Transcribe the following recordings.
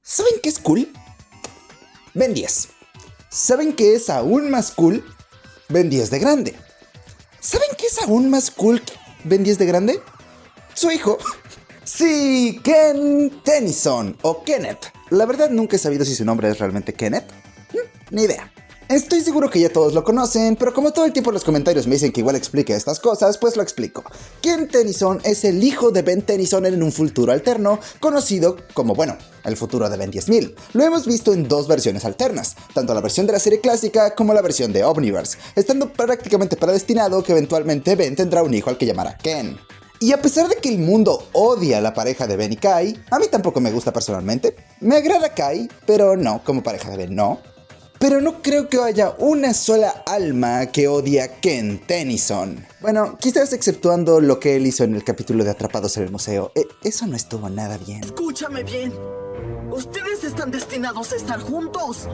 ¿Saben qué es cool? Ben 10. ¿Saben qué es aún más cool? Ben 10 de grande. ¿Saben qué es aún más cool que Ben 10 de grande? Su hijo. Sí, Ken Tennyson o Kenneth. La verdad nunca he sabido si su nombre es realmente Kenneth. Ni idea. Estoy seguro que ya todos lo conocen, pero como todo el tiempo en los comentarios me dicen que igual explique estas cosas, pues lo explico. Ken Tennyson es el hijo de Ben Tennyson en un futuro alterno, conocido como, el futuro de Ben 10.000. Lo hemos visto en dos versiones alternas, tanto la versión de la serie clásica como la versión de Omniverse, estando prácticamente predestinado que eventualmente Ben tendrá un hijo al que llamará Ken. Y a pesar de que el mundo odia a la pareja de Ben y Kai, a mí tampoco me gusta personalmente. Me agrada Kai, pero no, como pareja de Ben no. Pero no creo que haya una sola alma que odie a Ken Tennyson. Bueno, quizás exceptuando lo que él hizo en el capítulo de Atrapados en el Museo. Eso no estuvo nada bien. Escúchame bien. Ustedes están destinados a estar juntos.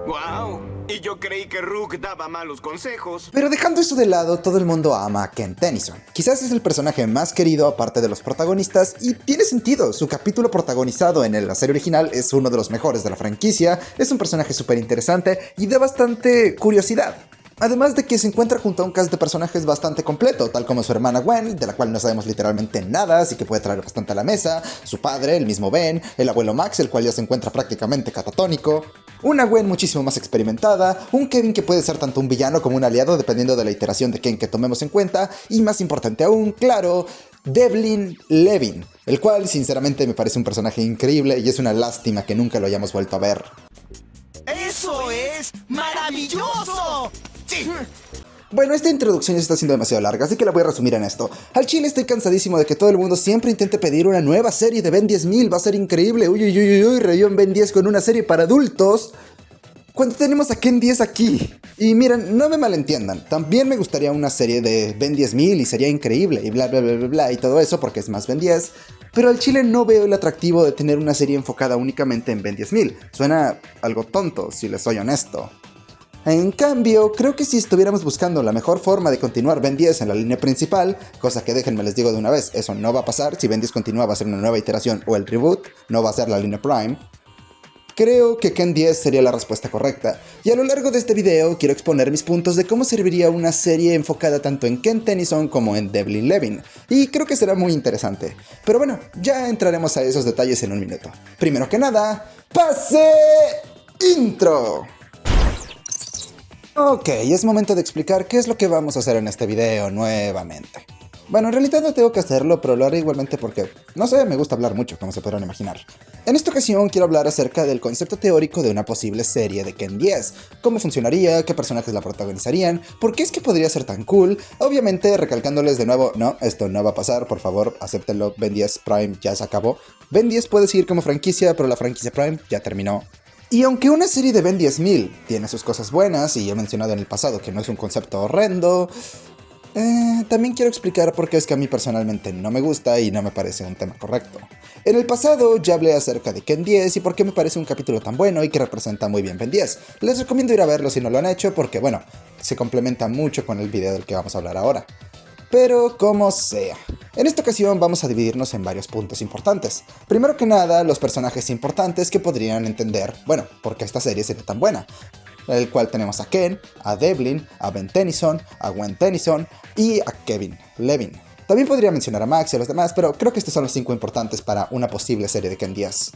¡Wow! Y yo creí que Rook daba malos consejos. Pero dejando eso de lado, todo el mundo ama a Ken Tennyson. Quizás es el personaje más querido aparte de los protagonistas y tiene sentido. Su capítulo protagonizado en la serie original es uno de los mejores de la franquicia, es un personaje súper interesante y da bastante curiosidad. Además de que se encuentra junto a un cast de personajes bastante completo, tal como su hermana Gwen, de la cual no sabemos literalmente nada, así que puede traer bastante a la mesa, su padre, el mismo Ben, el abuelo Max, el cual ya se encuentra prácticamente catatónico, una Gwen muchísimo más experimentada, un Kevin que puede ser tanto un villano como un aliado dependiendo de la iteración de Ken que tomemos en cuenta, y más importante aún, claro, Devlin Levin, el cual sinceramente me parece un personaje increíble y es una lástima que nunca lo hayamos vuelto a ver. ¡Eso es maravilloso! ¡Sí! Bueno, esta introducción ya está siendo demasiado larga, así que la voy a resumir en esto. Al chile estoy cansadísimo de que todo el mundo siempre intente pedir una nueva serie de Ben 10.000, va a ser increíble, uy, revivan Ben 10 con una serie para adultos, cuando tenemos a Ken 10 aquí. Y miren, no me malentiendan, también me gustaría una serie de Ben 10.000 y sería increíble y bla bla bla bla bla y todo eso porque es más Ben 10, pero al chile no veo el atractivo de tener una serie enfocada únicamente en Ben 10.000, suena algo tonto si les soy honesto. En cambio, creo que si estuviéramos buscando la mejor forma de continuar Ben 10 en la línea principal, cosa que déjenme les digo de una vez, eso no va a pasar, si Ben 10 continúa va a ser una nueva iteración o el reboot, no va a ser la línea Prime, creo que Ken 10 sería la respuesta correcta, y a lo largo de este video quiero exponer mis puntos de cómo serviría una serie enfocada tanto en Ken Tennyson como en Devlin Levin, y creo que será muy interesante. Pero bueno, ya entraremos a esos detalles en un minuto. Primero que nada, ¡pase intro! Ok, es momento de explicar qué es lo que vamos a hacer en este video nuevamente. Bueno, en realidad no tengo que hacerlo, pero lo haré igualmente porque, no sé, me gusta hablar mucho, como se podrán imaginar. En esta ocasión quiero hablar acerca del concepto teórico de una posible serie de Ken 10, cómo funcionaría, qué personajes la protagonizarían, por qué es que podría ser tan cool, obviamente recalcándoles de nuevo, no, esto no va a pasar, por favor, acéptenlo, Ben 10 Prime ya se acabó. Ben 10 puede seguir como franquicia, pero la franquicia Prime ya terminó. Y aunque una serie de Ben 10.000 tiene sus cosas buenas, y he mencionado en el pasado que no es un concepto horrendo, también quiero explicar por qué es que a mí personalmente no me gusta y no me parece un tema correcto. En el pasado ya hablé acerca de Ken 10 y por qué me parece un capítulo tan bueno y que representa muy bien Ben 10. Les recomiendo ir a verlo si no lo han hecho porque, se complementa mucho con el video del que vamos a hablar ahora. Pero como sea, en esta ocasión vamos a dividirnos en varios puntos importantes. Primero que nada, los personajes importantes que podrían entender, por qué esta serie sería tan buena. El cual tenemos a Ken, a Devlin, a Ben Tennyson, a Gwen Tennyson y a Kevin Levin. También podría mencionar a Max y a los demás, pero creo que estos son los 5 importantes para una posible serie de Ken 10.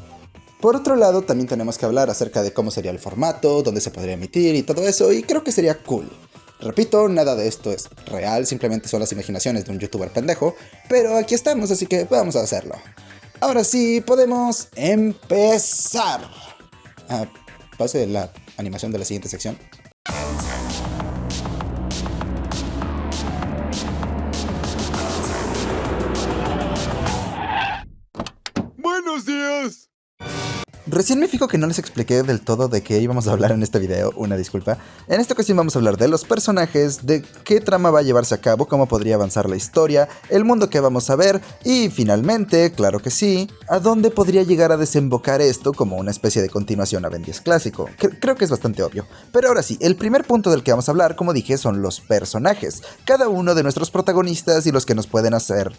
Por otro lado, también tenemos que hablar acerca de cómo sería el formato, dónde se podría emitir y todo eso, y creo que sería cool. Repito, nada de esto es real, simplemente son las imaginaciones de un youtuber pendejo, pero aquí estamos, así que vamos a hacerlo. Ahora sí, podemos empezar. Pase la animación de la siguiente sección. ¡Buenos días! Recién me fijo que no les expliqué del todo de qué íbamos a hablar en este video, una disculpa. En esta ocasión vamos a hablar de los personajes, de qué trama va a llevarse a cabo, cómo podría avanzar la historia, el mundo que vamos a ver y finalmente, claro que sí, a dónde podría llegar a desembocar esto como una especie de continuación a Ben 10 clásico. Creo que es bastante obvio. Pero ahora sí, el primer punto del que vamos a hablar, como dije, son los personajes. Cada uno de nuestros protagonistas y los que nos pueden hacer,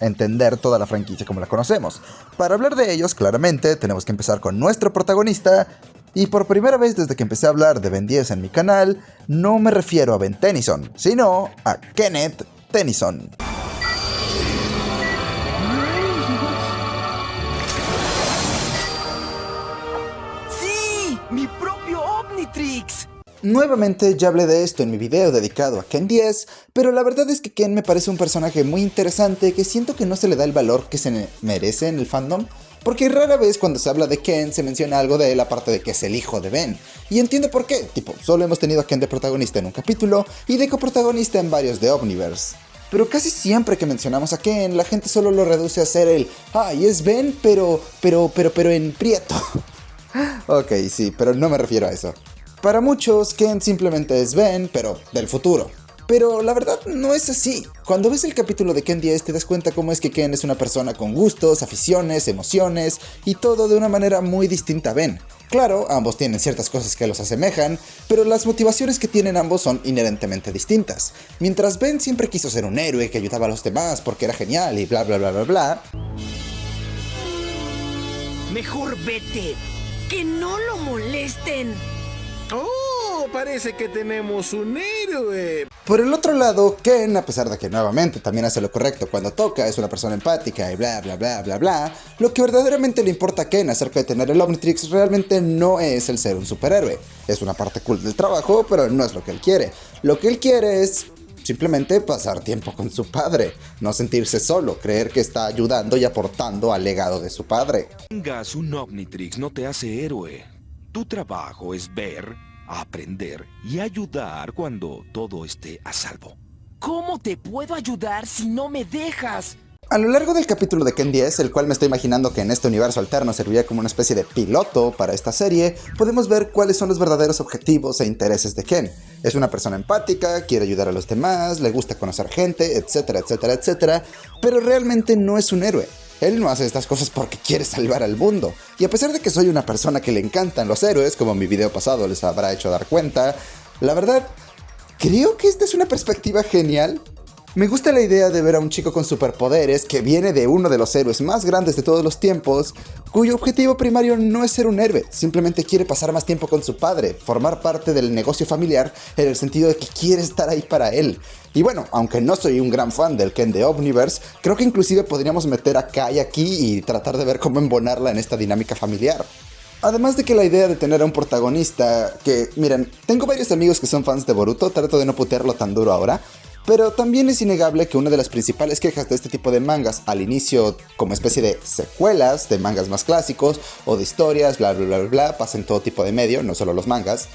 entender toda la franquicia como la conocemos. Para hablar de ellos, claramente, tenemos que empezar con nuestro protagonista, y por primera vez desde que empecé a hablar de Ben 10 en mi canal, no me refiero a Ben Tennyson, sino a Kenneth Tennyson. ¡Sí! ¡Mi propio Omnitrix! Nuevamente ya hablé de esto en mi video dedicado a Ken 10, pero la verdad es que Ken me parece un personaje muy interesante que siento que no se le da el valor que se merece en el fandom, porque rara vez cuando se habla de Ken se menciona algo de él aparte de que es el hijo de Ben. Y entiendo por qué, tipo, solo hemos tenido a Ken de protagonista en un capítulo y de coprotagonista en varios de Omniverse. Pero casi siempre que mencionamos a Ken, la gente solo lo reduce a ser el ¡ay, es Ben, pero en prieto! Ok, sí, pero no me refiero a eso. Para muchos, Ken simplemente es Ben, pero del futuro. Pero la verdad no es así. Cuando ves el capítulo de Ken 10 te das cuenta cómo es que Ken es una persona con gustos, aficiones, emociones y todo de una manera muy distinta a Ben. Claro, ambos tienen ciertas cosas que los asemejan, pero las motivaciones que tienen ambos son inherentemente distintas. Mientras Ben siempre quiso ser un héroe que ayudaba a los demás porque era genial y bla bla bla bla bla. Mejor vete, que no lo molesten. ¡Oh! Parece que tenemos un héroe. Por el otro lado, Ken, a pesar de que nuevamente también hace lo correcto cuando toca, es una persona empática y bla bla bla bla bla, lo que verdaderamente le importa a Ken acerca de tener el Omnitrix realmente no es el ser un superhéroe. Es una parte cool del trabajo, pero no es lo que él quiere. Lo que él quiere es simplemente pasar tiempo con su padre, no sentirse solo, creer que está ayudando y aportando al legado de su padre. Tengas un Omnitrix no te hace héroe. Tu trabajo es ver, aprender y ayudar cuando todo esté a salvo. ¿Cómo te puedo ayudar si no me dejas? A lo largo del capítulo de Ken 10, el cual me estoy imaginando que en este universo alterno serviría como una especie de piloto para esta serie, podemos ver cuáles son los verdaderos objetivos e intereses de Ken. Es una persona empática, quiere ayudar a los demás, le gusta conocer gente, etcétera, etcétera, etcétera, pero realmente no es un héroe. Él no hace estas cosas porque quiere salvar al mundo. Y a pesar de que soy una persona que le encantan los héroes, como en mi video pasado les habrá hecho dar cuenta, la verdad, creo que esta es una perspectiva genial. Me gusta la idea de ver a un chico con superpoderes que viene de uno de los héroes más grandes de todos los tiempos, cuyo objetivo primario no es ser un héroe, simplemente quiere pasar más tiempo con su padre, formar parte del negocio familiar en el sentido de que quiere estar ahí para él. Y bueno, aunque no soy un gran fan del Ken de Omniverse, creo que inclusive podríamos meter a Kai aquí y tratar de ver cómo embonarla en esta dinámica familiar. Además de que la idea de tener a un protagonista que, miren, tengo varios amigos que son fans de Boruto, trato de no putearlo tan duro ahora, pero también es innegable que una de las principales quejas de este tipo de mangas al inicio, como especie de secuelas de mangas más clásicos o de historias, bla bla bla bla, bla pasa en todo tipo de medio, no solo los mangas,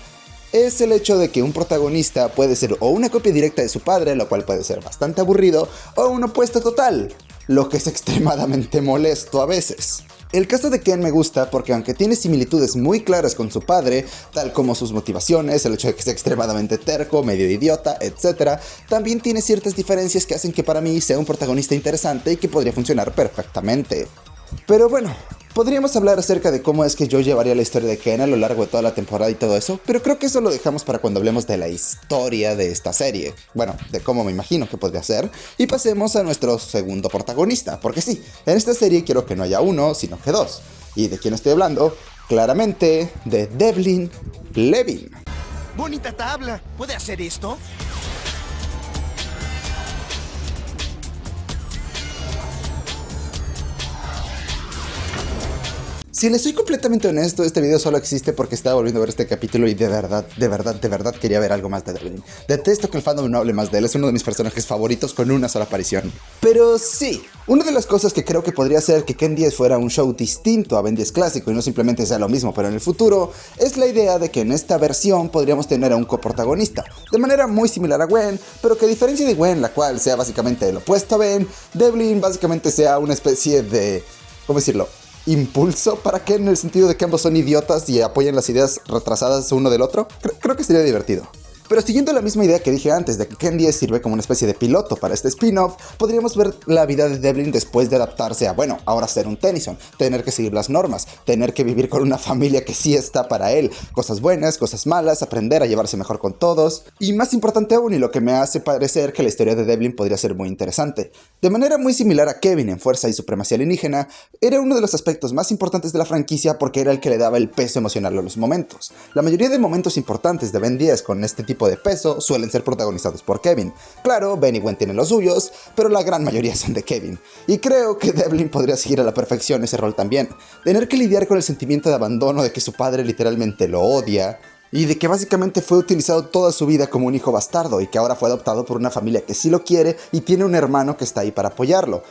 es el hecho de que un protagonista puede ser o una copia directa de su padre, lo cual puede ser bastante aburrido, o un opuesto total, lo que es extremadamente molesto a veces. El caso de Ken me gusta porque aunque tiene similitudes muy claras con su padre, tal como sus motivaciones, el hecho de que sea extremadamente terco, medio idiota, etc., también tiene ciertas diferencias que hacen que para mí sea un protagonista interesante y que podría funcionar perfectamente. Pero bueno, podríamos hablar acerca de cómo es que yo llevaría la historia de Ken a lo largo de toda la temporada y todo eso, pero creo que eso lo dejamos para cuando hablemos de la historia de esta serie. Bueno, de cómo me imagino que podría ser, y pasemos a nuestro segundo protagonista, porque sí, en esta serie quiero que no haya uno, sino que dos. ¿Y de quién estoy hablando? Claramente, de Devlin Levin. Bonita tabla. ¿Puede hacer esto? Si les soy completamente honesto, este video solo existe porque estaba volviendo a ver este capítulo y de verdad quería ver algo más de Devlin. Detesto que el fandom no hable más de él, es uno de mis personajes favoritos con una sola aparición. Pero sí, una de las cosas que creo que podría hacer que Ken 10 fuera un show distinto a Ben 10 clásico y no simplemente sea lo mismo pero en el futuro, es la idea de que en esta versión podríamos tener a un coprotagonista, de manera muy similar a Gwen, pero que a diferencia de Gwen, la cual sea básicamente el opuesto a Ben, Devlin básicamente sea una especie de, ¿cómo decirlo?, impulso para Ken en el sentido de que ambos son idiotas y apoyan las ideas retrasadas uno del otro. Creo que sería divertido. Pero siguiendo la misma idea que dije antes de que Ken 10 sirve como una especie de piloto para este spin-off, podríamos ver la vida de Devlin después de adaptarse a, bueno, ahora ser un Tennyson, tener que seguir las normas, tener que vivir con una familia que sí está para él, cosas buenas, cosas malas, aprender a llevarse mejor con todos, y más importante aún, y lo que me hace parecer que la historia de Devlin podría ser muy interesante. De manera muy similar a Kevin en Fuerza y Supremacía Alienígena, era uno de los aspectos más importantes de la franquicia porque era el que le daba el peso emocional a los momentos. La mayoría de momentos importantes de Ben 10 con este tipo de peso suelen ser protagonizados por Kevin. Claro, Ben y Gwen tienen los suyos, pero la gran mayoría son de Kevin. Y creo que Devlin podría seguir a la perfección ese rol también. Tener que lidiar con el sentimiento de abandono de que su padre literalmente lo odia, y de que básicamente fue utilizado toda su vida como un hijo bastardo y que ahora fue adoptado por una familia que sí lo quiere y tiene un hermano que está ahí para apoyarlo.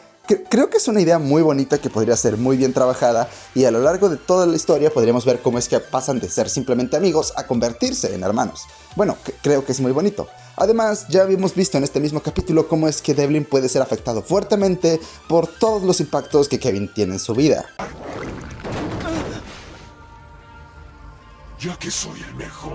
Creo que es una idea muy bonita que podría ser muy bien trabajada y a lo largo de toda la historia podríamos ver cómo es que pasan de ser simplemente amigos a convertirse en hermanos. Bueno, creo que es muy bonito. Además, ya habíamos visto en este mismo capítulo cómo es que Devlin puede ser afectado fuertemente por todos los impactos que Kevin tiene en su vida. Ya que soy el mejor.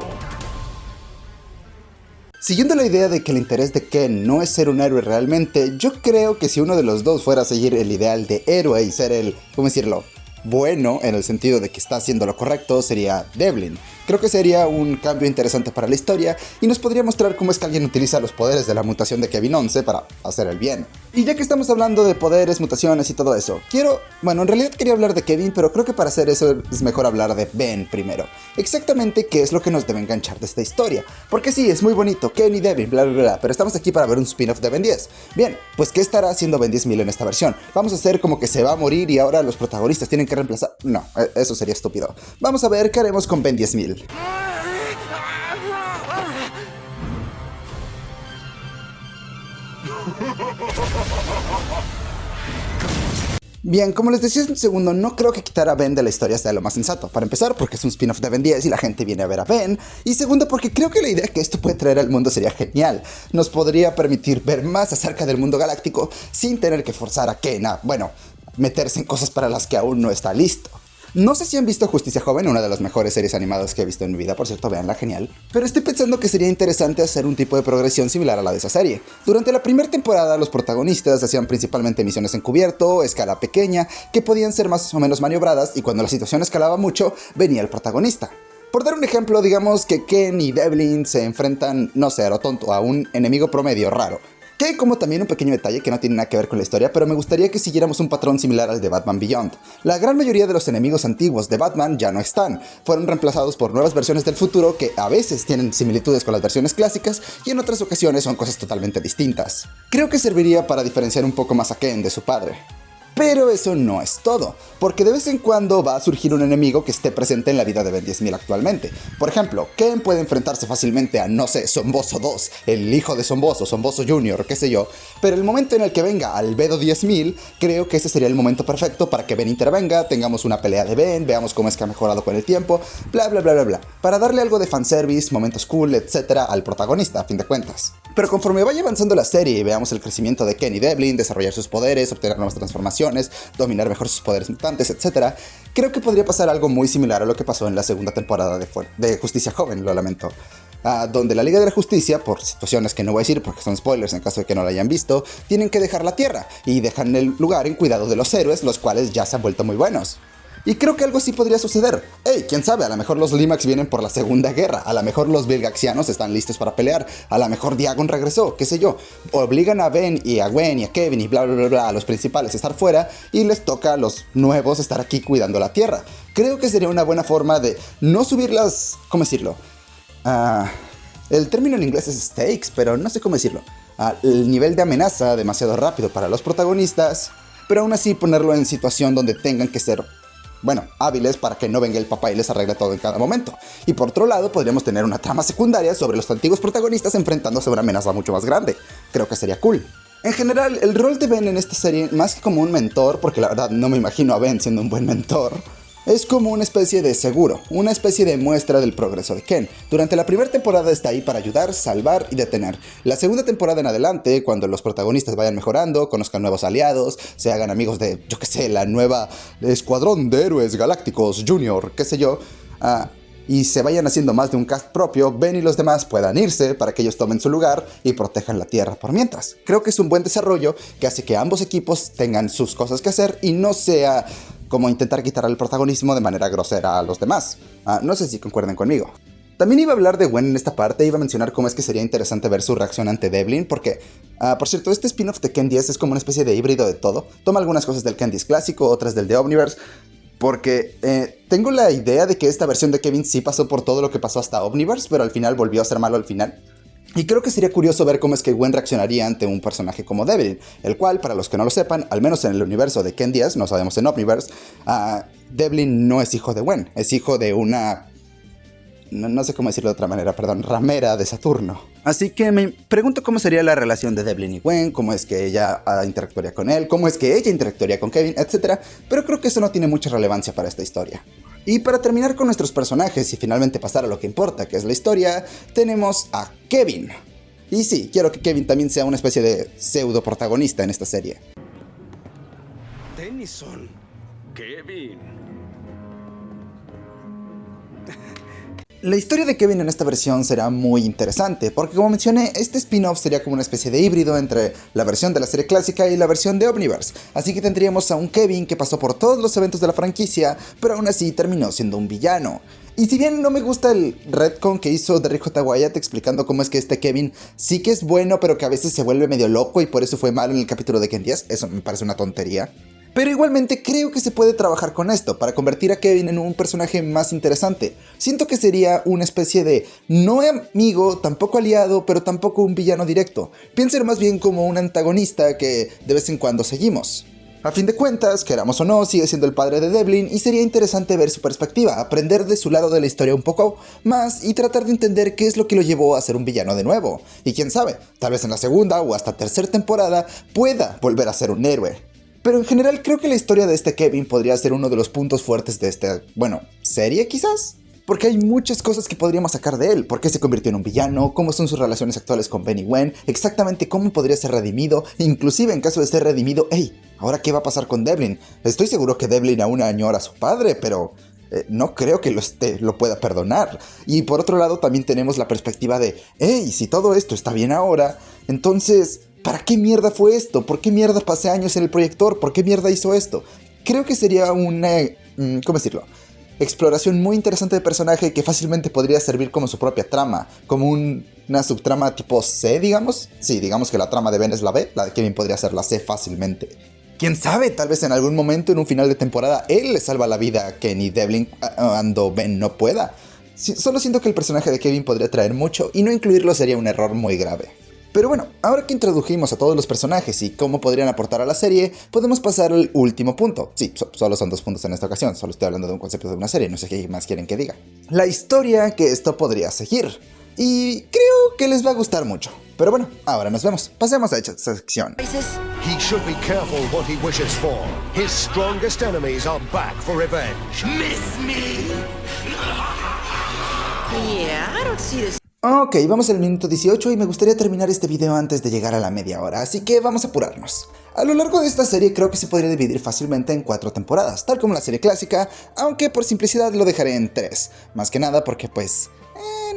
Siguiendo la idea de que el interés de Ken no es ser un héroe realmente, yo creo que si uno de los dos fuera a seguir el ideal de héroe y ser el, ¿cómo decirlo?, bueno, en el sentido de que está haciendo lo correcto, sería Devlin. Creo que sería un cambio interesante para la historia y nos podría mostrar cómo es que alguien utiliza los poderes de la mutación de Kevin 11 para hacer el bien. Y ya que estamos hablando de poderes, mutaciones y todo eso, en realidad quería hablar de Kevin, pero creo que para hacer eso es mejor hablar de Ben primero. Exactamente qué es lo que nos debe enganchar de esta historia. Porque sí, es muy bonito, Ken y Devlin, bla bla bla, pero estamos aquí para ver un spin-off de Ben 10. Bien, pues ¿qué estará haciendo Ben 10.000 en esta versión? ¿Vamos a hacer como que se va a morir y ahora los protagonistas tienen que reemplazar? No, eso sería estúpido. Vamos a ver qué haremos con Ben 10.000. Bien, como les decía hace un segundo, no creo que quitar a Ben de la historia sea lo más sensato. Para empezar, porque es un spin-off de Ben 10 y la gente viene a ver a Ben. Y segundo, porque creo que la idea que esto puede traer al mundo sería genial. Nos podría permitir ver más acerca del mundo galáctico sin tener que forzar a Ken a, meterse en cosas para las que aún no está listo. No sé si han visto Justicia Joven, una de las mejores series animadas que he visto en mi vida, por cierto, véanla, genial. Pero estoy pensando que sería interesante hacer un tipo de progresión similar a la de esa serie. Durante la primera temporada, los protagonistas hacían principalmente misiones encubierto, escala pequeña, que podían ser más o menos maniobradas, y cuando la situación escalaba mucho, venía el protagonista. Por dar un ejemplo, digamos que Ken y Devlin se enfrentan, no sé, a lo tonto, a un enemigo promedio raro. Que hay como también un pequeño detalle que no tiene nada que ver con la historia, pero me gustaría que siguiéramos un patrón similar al de Batman Beyond. La gran mayoría de los enemigos antiguos de Batman ya no están, fueron reemplazados por nuevas versiones del futuro que a veces tienen similitudes con las versiones clásicas y en otras ocasiones son cosas totalmente distintas. Creo que serviría para diferenciar un poco más a Ken de su padre. Pero eso no es todo, porque de vez en cuando va a surgir un enemigo que esté presente en la vida de Ben 10.000 actualmente. Por ejemplo, Ken puede enfrentarse fácilmente a, no sé, Zombozo 2, el hijo de Zombozo, Zombozo Jr., qué sé yo, pero el momento en el que venga Albedo 10.000, creo que ese sería el momento perfecto para que Ben intervenga, tengamos una pelea de Ben, veamos cómo es que ha mejorado con el tiempo, bla bla bla bla bla, para darle algo de fanservice, momentos cool, etc. al protagonista, a fin de cuentas. Pero conforme vaya avanzando la serie y veamos el crecimiento de Ken y Devlin, desarrollar sus poderes, obtener nuevas transformaciones, dominar mejor sus poderes mutantes, etc., creo que podría pasar algo muy similar a lo que pasó en la segunda temporada de Justicia Joven, lo lamento. Donde la Liga de la Justicia, por situaciones que no voy a decir porque son spoilers en caso de que no la hayan visto, tienen que dejar la Tierra y dejan el lugar en cuidado de los héroes, los cuales ya se han vuelto muy buenos. Y creo que algo así podría suceder. Hey, quién sabe, a lo mejor los Limax vienen por la Segunda Guerra, a lo mejor los Vilgaxianos están listos para pelear, a lo mejor Diagon regresó, qué sé yo. Obligan a Ben y a Gwen y a Kevin y bla bla bla bla a los principales a estar fuera y les toca a los nuevos estar aquí cuidando la Tierra. Creo que sería una buena forma de no subir las... ¿cómo decirlo? El término en inglés es stakes, pero no sé cómo decirlo. El nivel de amenaza demasiado rápido para los protagonistas, pero aún así ponerlo en situación donde tengan que ser... hábiles para que no venga el papá y les arregle todo en cada momento. Y por otro lado, podríamos tener una trama secundaria sobre los antiguos protagonistas enfrentándose a una amenaza mucho más grande. Creo que sería cool. En general, el rol de Ben en esta serie, más que como un mentor, porque la verdad no me imagino a Ben siendo un buen mentor, es como una especie de seguro, una especie de muestra del progreso de Ken. Durante la primera temporada está ahí para ayudar, salvar y detener. La segunda temporada en adelante, cuando los protagonistas vayan mejorando, conozcan nuevos aliados, se hagan amigos de, yo qué sé, la nueva Escuadrón de Héroes Galácticos Junior, qué sé yo, y se vayan haciendo más de un cast propio, Ben y los demás puedan irse para que ellos tomen su lugar y protejan la Tierra por mientras. Creo que es un buen desarrollo que hace que ambos equipos tengan sus cosas que hacer y no sea como intentar quitar el protagonismo de manera grosera a los demás. No sé si concuerden conmigo. También iba a hablar de Gwen en esta parte, iba a mencionar cómo es que sería interesante ver su reacción ante Devlin, porque, por cierto, este spin-off de Ken 10 es como una especie de híbrido de todo. Toma algunas cosas del Ken 10 clásico, otras del de Omniverse, porque tengo la idea de que esta versión de Kevin sí pasó por todo lo que pasó hasta Omniverse, pero al final volvió a ser malo al final. Y creo que sería curioso ver cómo es que Gwen reaccionaría ante un personaje como Devlin, el cual, para los que no lo sepan, al menos en el universo de Ken 10, no sabemos en Omniverse, Devlin no es hijo de Gwen, es hijo de una... No sé cómo decirlo de otra manera, perdón, ramera de Saturno. Así que me pregunto cómo sería la relación de Devlin y Gwen, cómo es que ella interactuaría con él, cómo es que ella interactuaría con Kevin, etc. Pero creo que eso no tiene mucha relevancia para esta historia. Y para terminar con nuestros personajes y finalmente pasar a lo que importa, que es la historia, tenemos a Kevin. Y sí, quiero que Kevin también sea una especie de pseudo protagonista en esta serie. Tennyson. Kevin. La historia de Kevin en esta versión será muy interesante, porque como mencioné, este spin-off sería como una especie de híbrido entre la versión de la serie clásica y la versión de Omniverse, así que tendríamos a un Kevin que pasó por todos los eventos de la franquicia, pero aún así terminó siendo un villano. Y si bien no me gusta el retcon que hizo Derrick J. Wyatt explicando cómo es que este Kevin sí que es bueno, pero que a veces se vuelve medio loco y por eso fue malo en el capítulo de Ken 10, eso me parece una tontería. Pero igualmente creo que se puede trabajar con esto para convertir a Kevin en un personaje más interesante. Siento que sería una especie de no amigo, tampoco aliado, pero tampoco un villano directo. Piénselo más bien como un antagonista que de vez en cuando seguimos. A fin de cuentas, queramos o no, sigue siendo el padre de Devlin y sería interesante ver su perspectiva, aprender de su lado de la historia un poco más y tratar de entender qué es lo que lo llevó a ser un villano de nuevo. Y quién sabe, tal vez en la segunda o hasta tercera temporada pueda volver a ser un héroe. Pero en general creo que la historia de este Kevin podría ser uno de los puntos fuertes de esta, serie quizás. Porque hay muchas cosas que podríamos sacar de él. ¿Por qué se convirtió en un villano? ¿Cómo son sus relaciones actuales con Ben y Gwen? Exactamente cómo podría ser redimido. Inclusive en caso de ser redimido, hey, ¿ahora qué va a pasar con Devlin? Estoy seguro que Devlin aún añora a su padre, pero... no creo que lo pueda perdonar. Y por otro lado también tenemos la perspectiva de, hey, si todo esto está bien ahora, entonces... ¿para qué mierda fue esto? ¿Por qué mierda pasé años en el proyector? ¿Por qué mierda hizo esto? Creo que sería una... ¿cómo decirlo? Exploración muy interesante de personaje que fácilmente podría servir como su propia trama. Como una subtrama tipo C, digamos. Sí, digamos que la trama de Ben es la B. La de Kevin podría ser la C fácilmente. ¿Quién sabe? Tal vez en algún momento en un final de temporada él le salva la vida a Ken y Devlin cuando Ben no pueda. Solo siento que el personaje de Kevin podría traer mucho y no incluirlo sería un error muy grave. Pero bueno, ahora que introdujimos a todos los personajes y cómo podrían aportar a la serie, podemos pasar al último punto. Sí, solo son 2 puntos en esta ocasión, solo estoy hablando de un concepto de una serie, no sé qué más quieren que diga. La historia que esto podría seguir. Y creo que les va a gustar mucho. Pero bueno, ahora nos vemos. Pasemos a esta sección. He should be careful what he wishes for. His strongest enemies are back for revenge. Miss me. Yeah, I don't see this. Ok, vamos al minuto 18 y me gustaría terminar este video antes de llegar a la media hora, así que vamos a apurarnos. A lo largo de esta serie creo que se podría dividir fácilmente en 4 temporadas, tal como la serie clásica, aunque por simplicidad lo dejaré en 3. Más que nada porque pues...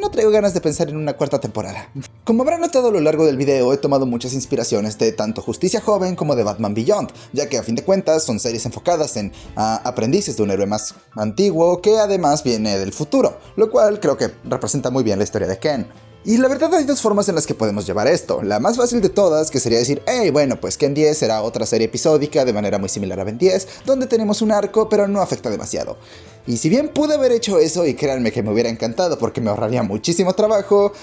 no traigo ganas de pensar en una 4ª temporada. Como habrán notado a lo largo del video, he tomado muchas inspiraciones de tanto Justicia Joven como de Batman Beyond, ya que a fin de cuentas son series enfocadas en aprendices de un héroe más antiguo que además viene del futuro, lo cual creo que representa muy bien la historia de Ken. Y la verdad hay 2 formas en las que podemos llevar esto. La más fácil de todas, que sería decir, hey, bueno, pues Ken 10 será otra serie episódica de manera muy similar a Ben 10, donde tenemos un arco, pero no afecta demasiado. Y si bien pude haber hecho eso, y créanme que me hubiera encantado porque me ahorraría muchísimo trabajo,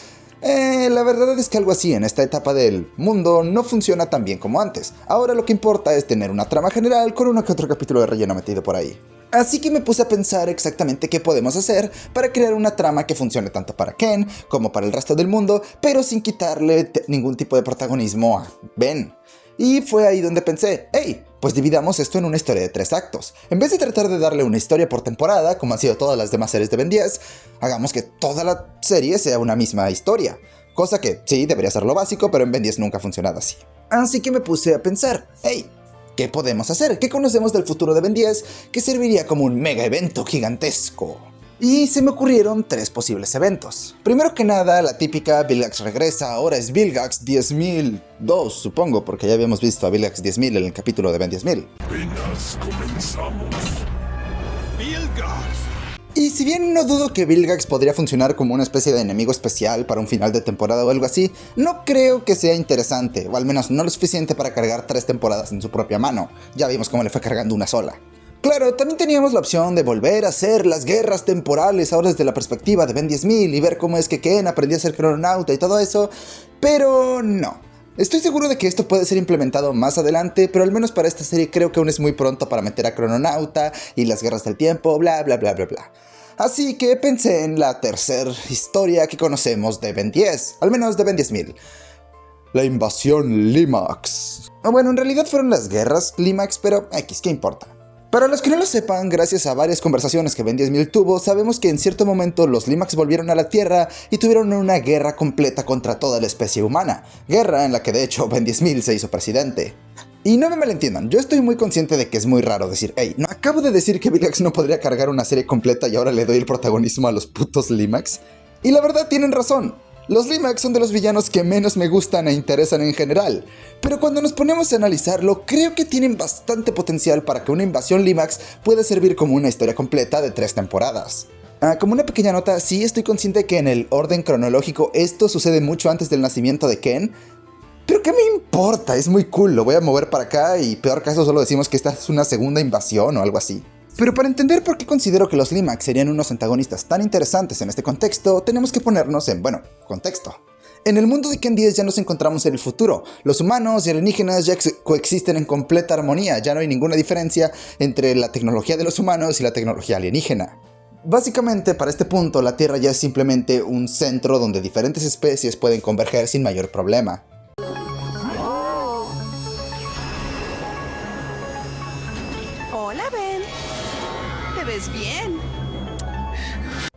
la verdad es que algo así en esta etapa del mundo no funciona tan bien como antes. Ahora lo que importa es tener una trama general con uno que otro capítulo de relleno metido por ahí. Así que me puse a pensar exactamente qué podemos hacer para crear una trama que funcione tanto para Ken como para el resto del mundo, pero sin quitarle ningún tipo de protagonismo a Ben. Y fue ahí donde pensé, hey, pues dividamos esto en una historia de 3 actos. En vez de tratar de darle una historia por temporada, como han sido todas las demás series de Ben 10, hagamos que toda la serie sea una misma historia. Cosa que sí, debería ser lo básico, pero en Ben 10 nunca ha funcionado así. Así que me puse a pensar, hey, ¿qué podemos hacer? ¿Qué conocemos del futuro de Ben 10 que serviría como un mega evento gigantesco? Y se me ocurrieron 3 posibles eventos. Primero que nada, la típica Vilgax regresa, ahora es Vilgax 10.002, supongo, porque ya habíamos visto a Vilgax 10.000 en el capítulo de Ben 10.000. Apenas comenzamos. Vilgax. Y si bien no dudo que Vilgax podría funcionar como una especie de enemigo especial para un final de temporada o algo así, no creo que sea interesante, o al menos no lo suficiente para cargar 3 temporadas en su propia mano. Ya vimos cómo le fue cargando una sola. Claro, también teníamos la opción de volver a hacer las guerras temporales ahora desde la perspectiva de Ben 10.000 y ver cómo es que Ken aprendió a ser crononauta y todo eso, pero no. Estoy seguro de que esto puede ser implementado más adelante, pero al menos para esta serie creo que aún es muy pronto para meter a crononauta y las guerras del tiempo, bla bla bla bla bla. Así que pensé en la tercera historia que conocemos de Ben 10, al menos de Ben 10.000. La invasión Limax. Bueno, en realidad fueron las guerras Limax, pero X, ¿qué importa? Para los que no lo sepan, gracias a varias conversaciones que Ben 10.000 tuvo, sabemos que en cierto momento los Limax volvieron a la Tierra y tuvieron una guerra completa contra toda la especie humana. Guerra en la que de hecho Ben 10.000 se hizo presidente. Y no me malentiendan, yo estoy muy consciente de que es muy raro decir, hey, no acabo de decir que Vilgax no podría cargar una serie completa y ahora le doy el protagonismo a los putos Limax. Y la verdad tienen razón. Los Limax son de los villanos que menos me gustan e interesan en general, pero cuando nos ponemos a analizarlo, creo que tienen bastante potencial para que una invasión Limax pueda servir como una historia completa de 3 temporadas. Como una pequeña nota, sí estoy consciente que en el orden cronológico esto sucede mucho antes del nacimiento de Ken, pero ¿qué me importa? Es muy cool, lo voy a mover para acá y peor caso solo decimos que esta es una segunda invasión o algo así. Pero para entender por qué considero que los Limax serían unos antagonistas tan interesantes en este contexto, tenemos que ponernos en, contexto. En el mundo de Ken 10 ya nos encontramos en el futuro. Los humanos y alienígenas ya coexisten en completa armonía, ya no hay ninguna diferencia entre la tecnología de los humanos y la tecnología alienígena. Básicamente, para este punto, la Tierra ya es simplemente un centro donde diferentes especies pueden converger sin mayor problema. Hola, Ben. Te ves bien.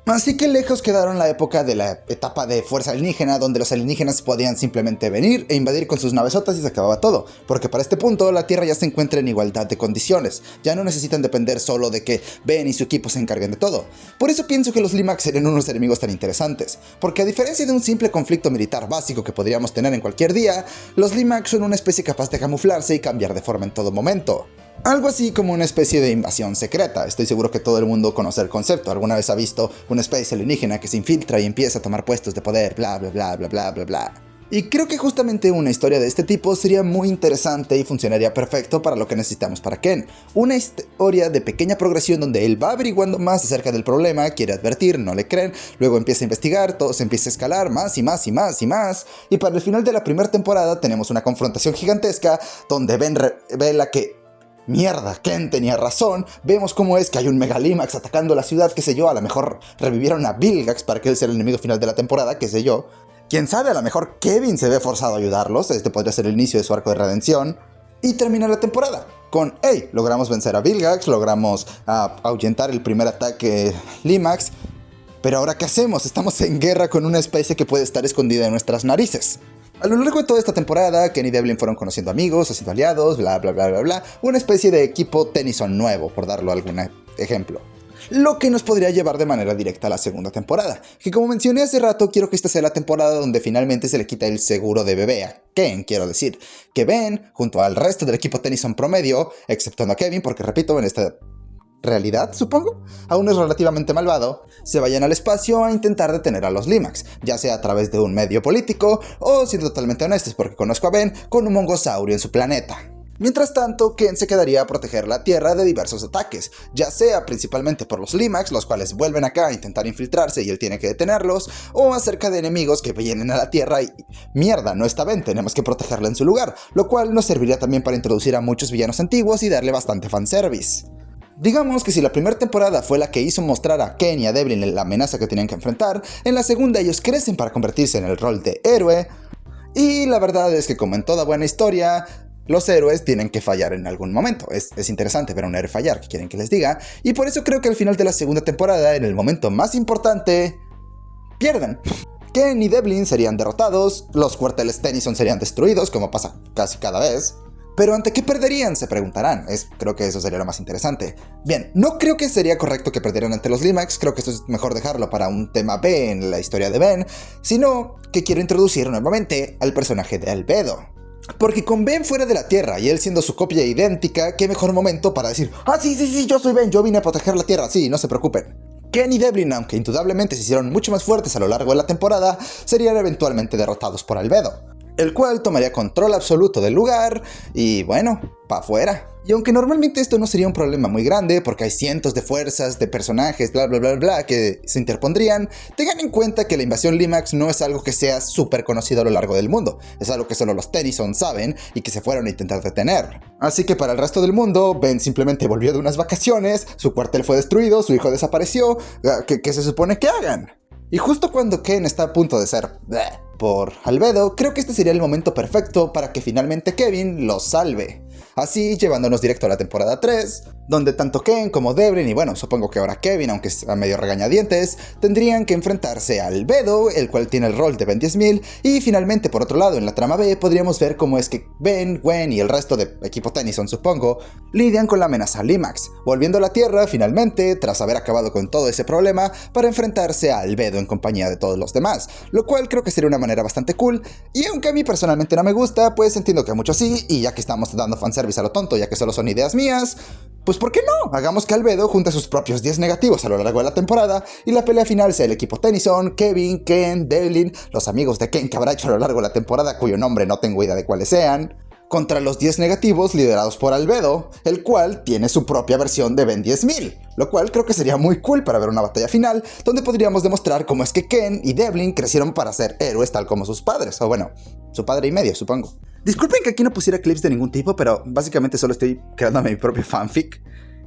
Así que lejos quedaron la época de la etapa de fuerza alienígena, donde los alienígenas podían simplemente venir e invadir con sus navesotas y se acababa todo, porque para este punto la Tierra ya se encuentra en igualdad de condiciones, ya no necesitan depender solo de que Ben y su equipo se encarguen de todo. Por eso pienso que los Limax serían unos enemigos tan interesantes, porque a diferencia de un simple conflicto militar básico que podríamos tener en cualquier día, los Limax son una especie capaz de camuflarse y cambiar de forma en todo momento. Algo así como una especie de invasión secreta. Estoy seguro que todo el mundo conoce el concepto. Alguna vez ha visto una especie alienígena que se infiltra y empieza a tomar puestos de poder, bla bla bla bla bla bla bla. Y creo que justamente una historia de este tipo sería muy interesante y funcionaría perfecto para lo que necesitamos para Ken. Una historia de pequeña progresión donde él va averiguando más acerca del problema, quiere advertir, no le creen, luego empieza a investigar, todo se empieza a escalar más y más y más y más, y para el final de la primera temporada tenemos una confrontación gigantesca donde Ben revela que mierda, Ken tenía razón, vemos cómo es que hay un Megalimax atacando la ciudad, qué sé yo, a lo mejor revivieron a Vilgax para que él sea el enemigo final de la temporada, qué sé yo. Quién sabe, a lo mejor Kevin se ve forzado a ayudarlos, este podría ser el inicio de su arco de redención. Y termina la temporada con, hey, logramos vencer a Vilgax, logramos ahuyentar el primer ataque Limax, pero ahora ¿qué hacemos? Estamos en guerra con una especie que puede estar escondida en nuestras narices. A lo largo de toda esta temporada, Ken y Devlin fueron conociendo amigos, haciendo aliados, bla bla bla bla bla, una especie de equipo Tennyson nuevo, por darlo algún ejemplo. Lo que nos podría llevar de manera directa a la segunda temporada, que como mencioné hace rato, quiero que esta sea la temporada donde finalmente se le quita el seguro de bebé a Ken, quiero decir, que Ben, junto al resto del equipo Tennyson promedio, exceptuando a Kevin, porque repito, en esta realidad, supongo, aún es relativamente malvado, se vayan al espacio a intentar detener a los Limax, ya sea a través de un medio político o, siendo totalmente honestos porque conozco a Ben, con un mongosaurio en su planeta. Mientras tanto, Ken se quedaría a proteger la Tierra de diversos ataques, ya sea principalmente por los Limax, los cuales vuelven acá a intentar infiltrarse y él tiene que detenerlos, o acerca de enemigos que vienen a la Tierra y mierda, no está Ben, tenemos que protegerla en su lugar, lo cual nos serviría también para introducir a muchos villanos antiguos y darle bastante fanservice. Digamos que si la primera temporada fue la que hizo mostrar a Ken y a Devlin la amenaza que tenían que enfrentar, en la segunda ellos crecen para convertirse en el rol de héroe, y la verdad es que como en toda buena historia, los héroes tienen que fallar en algún momento. Es interesante ver a un héroe fallar, ¿qué quieren que les diga? Y por eso creo que al final de la segunda temporada, en el momento más importante, pierden. Ken y Devlin serían derrotados, los cuarteles Tennyson serían destruidos, como pasa casi cada vez, Pero ¿ante qué perderían? Se preguntarán. Creo que eso sería lo más interesante. Bien, no creo que sería correcto que perdieran ante los Limax, creo que esto es mejor dejarlo para un tema B en la historia de Ben, sino que quiero introducir nuevamente al personaje de Albedo. Porque con Ben fuera de la Tierra y él siendo su copia idéntica, qué mejor momento para decir: ¡ah, sí, yo soy Ben, yo vine a proteger la Tierra, sí, no se preocupen! Ken y Devlin, aunque indudablemente se hicieron mucho más fuertes a lo largo de la temporada, serían eventualmente derrotados por Albedo, el cual tomaría control absoluto del lugar y, bueno, pa' afuera. Y aunque normalmente esto no sería un problema muy grande, porque hay cientos de fuerzas, de personajes, bla bla bla bla, que se interpondrían, tengan en cuenta que la invasión Limax no es algo que sea súper conocido a lo largo del mundo, es algo que solo los Tennyson saben y que se fueron a intentar detener. Así que para el resto del mundo, Ben simplemente volvió de unas vacaciones, su cuartel fue destruido, su hijo desapareció, ¿qué se supone que hagan? Y justo cuando Ken está a punto de ser por Albedo, creo que este sería el momento perfecto para que finalmente Kevin los salve. Así llevándonos directo a la temporada 3, donde tanto Ken como Devlin y bueno, supongo que ahora Kevin, aunque a medio regañadientes, tendrían que enfrentarse a Albedo, el cual tiene el rol de Ben 10.000, y finalmente por otro lado en la trama B podríamos ver cómo es que Ben, Gwen y el resto de equipo Tennyson supongo, lidian con la amenaza Limax, volviendo a la Tierra finalmente, tras haber acabado con todo ese problema, para enfrentarse a Albedo en compañía de todos los demás, lo cual creo que sería una manera bastante cool, y aunque a mí personalmente no me gusta, pues entiendo que a muchos sí, y ya que estamos dando fanservice a lo tonto, ya que solo son ideas mías, pues ¿por qué no? Hagamos que Albedo junte sus propios 10 negativos a lo largo de la temporada y la pelea final sea el equipo Tennyson, Kevin, Ken, Devlin, los amigos de Ken que habrá hecho a lo largo de la temporada cuyo nombre no tengo idea de cuáles sean, contra los 10 negativos liderados por Albedo, el cual tiene su propia versión de Ben 10.000, lo cual creo que sería muy cool para ver una batalla final donde podríamos demostrar cómo es que Ken y Devlin crecieron para ser héroes tal como sus padres, o bueno, su padre y medio supongo. Disculpen que aquí no pusiera clips de ningún tipo, pero básicamente solo estoy creándome mi propio fanfic.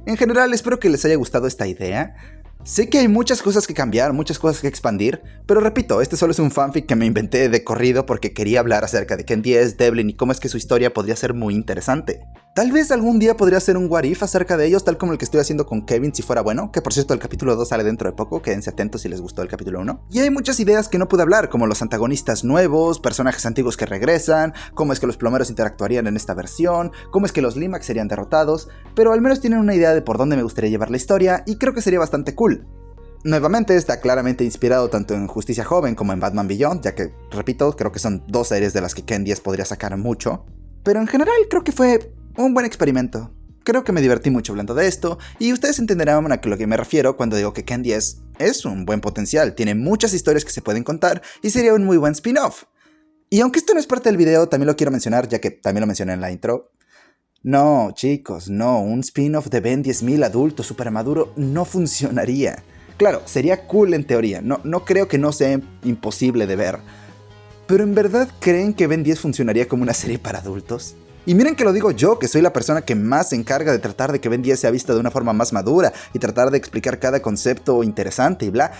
En general, espero que les haya gustado esta idea. Sé que hay muchas cosas que cambiar, muchas cosas que expandir, pero repito, este solo es un fanfic que me inventé de corrido porque quería hablar acerca de Ken 10, Devlin y cómo es que su historia podría ser muy interesante. Tal vez algún día podría hacer un what if acerca de ellos, tal como el que estoy haciendo con Kevin si fuera bueno, que por cierto el capítulo 2 sale dentro de poco, quédense atentos si les gustó el capítulo 1. Y hay muchas ideas que no pude hablar, como los antagonistas nuevos, personajes antiguos que regresan, cómo es que los plomeros interactuarían en esta versión, cómo es que los Limax serían derrotados, pero al menos tienen una idea de por dónde me gustaría llevar la historia y creo que sería bastante cool. Nuevamente está claramente inspirado tanto en Justicia Joven como en Batman Beyond, ya que, repito, creo que son dos series de las que Ken 10 podría sacar mucho. Pero en general creo que fue un buen experimento. Creo que me divertí mucho hablando de esto, y ustedes entenderán a lo que me refiero cuando digo que Ken 10 es un buen potencial, tiene muchas historias que se pueden contar y sería un muy buen spin-off. Y aunque esto no es parte del video, también lo quiero mencionar, ya que también lo mencioné en la intro. No, chicos, no, un spin-off de Ben 10.000 adulto super maduro no funcionaría. Claro, sería cool en teoría, no creo que no sea imposible de ver. Pero ¿en verdad creen que Ben 10 funcionaría como una serie para adultos? Y miren que lo digo yo, que soy la persona que más se encarga de tratar de que Ben 10 sea vista de una forma más madura y tratar de explicar cada concepto interesante y bla.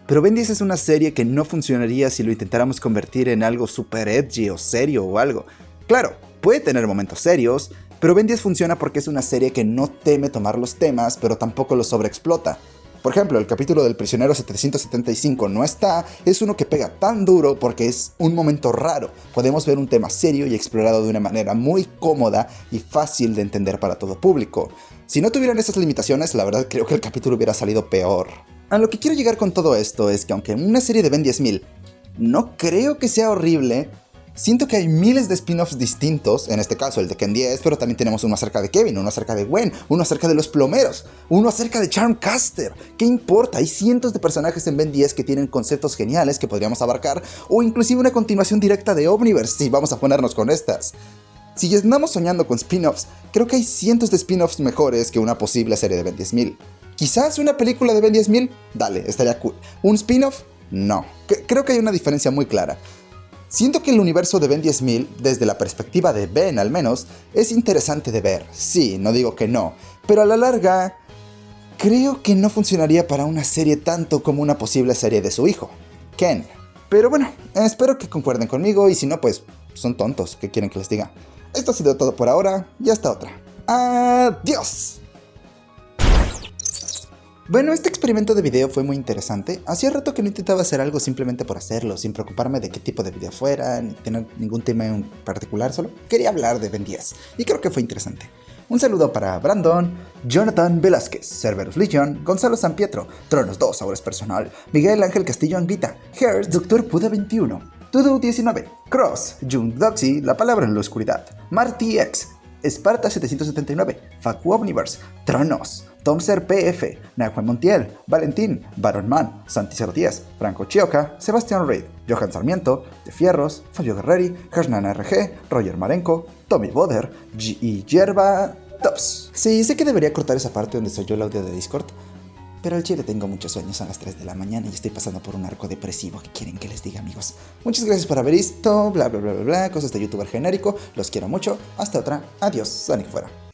Pero Ben 10 es una serie que no funcionaría si lo intentáramos convertir en algo super edgy o serio o algo. Claro, puede tener momentos serios, pero Ben 10 funciona porque es una serie que no teme tomar los temas, pero tampoco los sobreexplota. Por ejemplo, el capítulo del prisionero 775 no está, es uno que pega tan duro porque es un momento raro. Podemos ver un tema serio y explorado de una manera muy cómoda y fácil de entender para todo público. Si no tuvieran esas limitaciones, la verdad creo que el capítulo hubiera salido peor. A lo que quiero llegar con todo esto es que aunque una serie de Ben 10.000 no creo que sea horrible, siento que hay miles de spin-offs distintos, en este caso el de Ken 10, pero también tenemos uno acerca de Kevin, uno acerca de Gwen, uno acerca de los plomeros, uno acerca de Charmcaster. ¿Qué importa? Hay cientos de personajes en Ben 10 que tienen conceptos geniales que podríamos abarcar, o inclusive una continuación directa de Omniverse, si vamos a ponernos con estas. Si andamos soñando con spin-offs, creo que hay cientos de spin-offs mejores que una posible serie de Ben 10.000. Quizás una película de Ben 10.000, dale, estaría cool. ¿Un spin-off? No. Creo que hay una diferencia muy clara. Siento que el universo de Ben 10.000, desde la perspectiva de Ben al menos, es interesante de ver. Sí, no digo que no, pero a la larga, creo que no funcionaría para una serie tanto como una posible serie de su hijo, Ken. Pero bueno, espero que concuerden conmigo y si no, pues son tontos, ¿qué quieren que les diga? Esto ha sido todo por ahora y hasta otra. ¡Adiós! Bueno, este experimento de video fue muy interesante. Hacía rato que no intentaba hacer algo simplemente por hacerlo, sin preocuparme de qué tipo de video fuera, ni tener ningún tema en particular, solo quería hablar de Ben 10, y creo que fue interesante. Un saludo para Brandon, Jonathan Velázquez, Cerberus Legion, Gonzalo San Pietro, Tronos 2, ahora es personal, Miguel Ángel Castillo Anguita, Hertz, Doctor Puda 21, Tudu 19, Cross, Jung Doxy, La Palabra en la Oscuridad, Marty X, Esparta 779, Facu Omniverse, Tronos, Tomser PF, Nahue Montiel, Valentín, Baron Man, Santi 010, Franco Chioca, Sebastián Reid, Johan Sarmiento, De Fierros, Fabio Guerreri, Hernán RG, Roger Marenco, Tommy Boder, G.E. Yerba, Tops. Sí, sé que debería cortar esa parte donde soy yo el audio de Discord, pero al chile tengo muchos sueños, son las 3 de la mañana y estoy pasando por un arco depresivo. ¿Qué quieren que les diga, amigos? Muchas gracias por haber visto, bla bla bla bla bla, cosas de youtuber genérico, los quiero mucho, hasta otra, adiós, Sonic fuera.